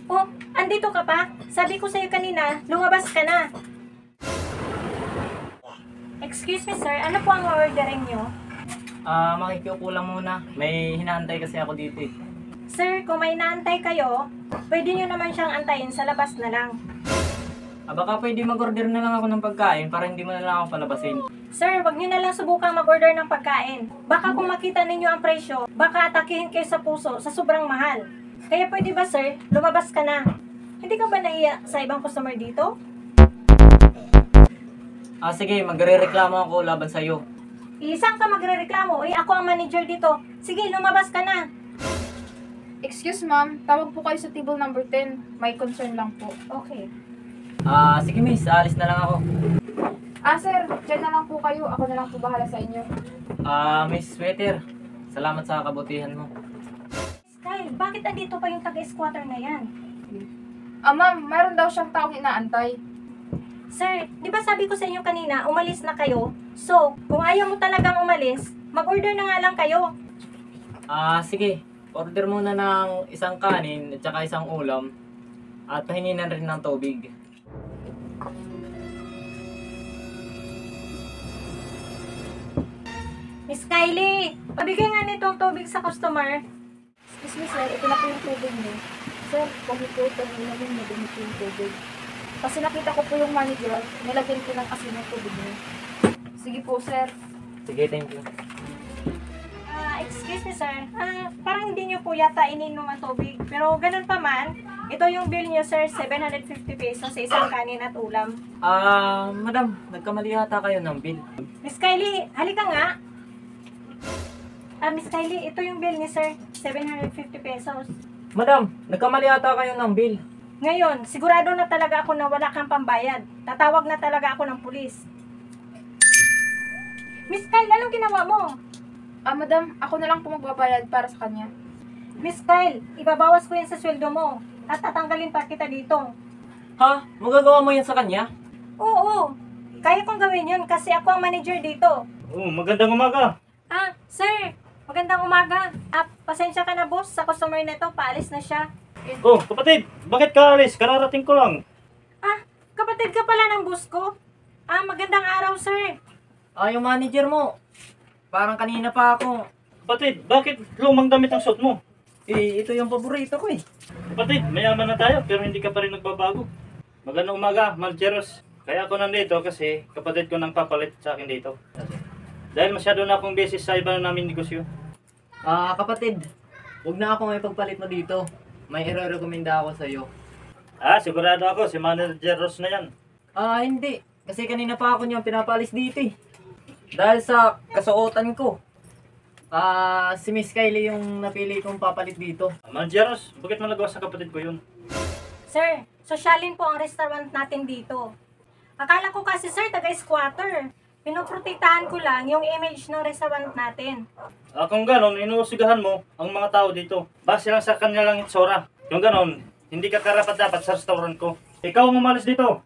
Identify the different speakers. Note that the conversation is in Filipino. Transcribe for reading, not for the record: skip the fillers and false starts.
Speaker 1: Oh, andito ka pa? Sabi ko sa'yo kanina, lumabas ka na. Excuse me sir, ano po ang ordering nyo?
Speaker 2: Makikiupo lang muna. May hinaantay kasi ako dito eh.
Speaker 1: Sir, kung may naantay kayo, pwede nyo naman siyang antayin sa labas na lang.
Speaker 2: Baka pwede mag-order na lang ako ng pagkain para hindi mo na lang ako palabasin.
Speaker 1: Sir, wag nyo na lang subukang mag-order ng pagkain. Baka kung makita ninyo ang presyo, baka atakihin kayo sa puso sa sobrang mahal. Kaya pwede ba sir, lumabas ka na. Hindi ka ba nahiya sa ibang customer dito?
Speaker 2: Sige, magrereklamo ako laban sa'yo.
Speaker 1: Isang ka magrereklamo, ako ang manager dito. Sige, lumabas ka na.
Speaker 3: Excuse ma'am, tawag po kayo sa table number 10. May concern lang po.
Speaker 1: Okay.
Speaker 2: Sige miss, alis na lang ako.
Speaker 3: Sir, dyan na lang po kayo. Ako na lang po bahala sa inyo.
Speaker 2: Miss Sweater, salamat sa kabutihan mo.
Speaker 1: Kyle, bakit andito pa yung taga-squatter na yan?
Speaker 3: Ma'am, mayroon daw siyang taong inaantay.
Speaker 1: Sir, di ba sabi ko sa inyo kanina, umalis na kayo? So, kung ayaw mo talagang umalis, mag-order na nga lang kayo.
Speaker 2: Sige, order muna ng isang kanin at saka isang ulam. At pahingi na rin ng tubig.
Speaker 1: Miss Kylie, pabigay nga nitong tubig sa customer.
Speaker 3: Excuse me sir, ito na po yung tubig niyo. Sir, kung po ito nilagyan niyo din po yung tubig. Kasi nakita ko po yung manager, nilagyan ko ng asin yung tubig niyo. Sige po sir.
Speaker 2: Sige, thank you.
Speaker 1: Excuse me sir, parang hindi nyo po yata ininom ang tubig. Pero ganun pa man, ito yung bill nyo sir, 750 pesos sa isang kanin at ulam.
Speaker 2: Madam, nagkamali yata kayo ng bill.
Speaker 1: Miss Kylie, halika nga. Miss Kylie, ito yung bill ni sir, 750 pesos.
Speaker 2: Madam, nagkamali yata kayo ng bill.
Speaker 1: Ngayon, sigurado na talaga ako na wala kang pambayad. Tatawag na talaga ako ng pulis. Miss Kylie, anong ginawa mo?
Speaker 3: Madam, ako na lang po magbabayad para sa kanya.
Speaker 1: Miss Kyle, ibabawas ko yan sa sweldo mo at tatanggalin pa kita dito.
Speaker 2: Ha? Magagawa mo yan sa kanya?
Speaker 1: Oo, kaya kong gawin yun kasi ako ang manager dito.
Speaker 4: Magandang umaga.
Speaker 1: Sir, magandang umaga. Pasensya ka na boss, sa customer na to, paalis na siya.
Speaker 4: Kapatid, bakit ka alis? Kararating ko lang.
Speaker 1: Kapatid ka pala ng boss ko. Magandang araw sir.
Speaker 2: Yung manager mo. Parang kanina pa ako.
Speaker 4: Kapatid, bakit lumang damit ang suot mo?
Speaker 2: Ito yung paborito ko eh.
Speaker 4: Kapatid, mayaman na tayo pero hindi ka pa rin nagbabago. Magandang umaga, Maljeros. Kaya ako nandito kasi kapatid ko nang papalit sa akin dito. Dahil masyado na akong busy sa iba namin negosyo.
Speaker 2: Kapatid, huwag na ako may pagpalit mo dito. May i-recommenda ako sa'yo.
Speaker 4: Sigurado ako si Manager Ross na yan.
Speaker 2: Hindi. Kasi kanina pa ako niyang pinapalis dito eh. Dahil sa kasuotan ko. Si Miss Kylie yung napili kong papalit dito.
Speaker 4: Manager Ross, bakit mo nagawa sa kapatid ko yun?
Speaker 1: Sir, sosyalin po ang restaurant natin dito. Akala ko kasi sir, taga-squatter. Pinoprotektahan ko lang yung image ng restaurant natin.
Speaker 4: Kung ganon, inuusigahan mo ang mga tao dito. Base lang sa kanilang itsura. Kung ganon, hindi ka karapat dapat sa restaurant ko. Ikaw ang umalis dito.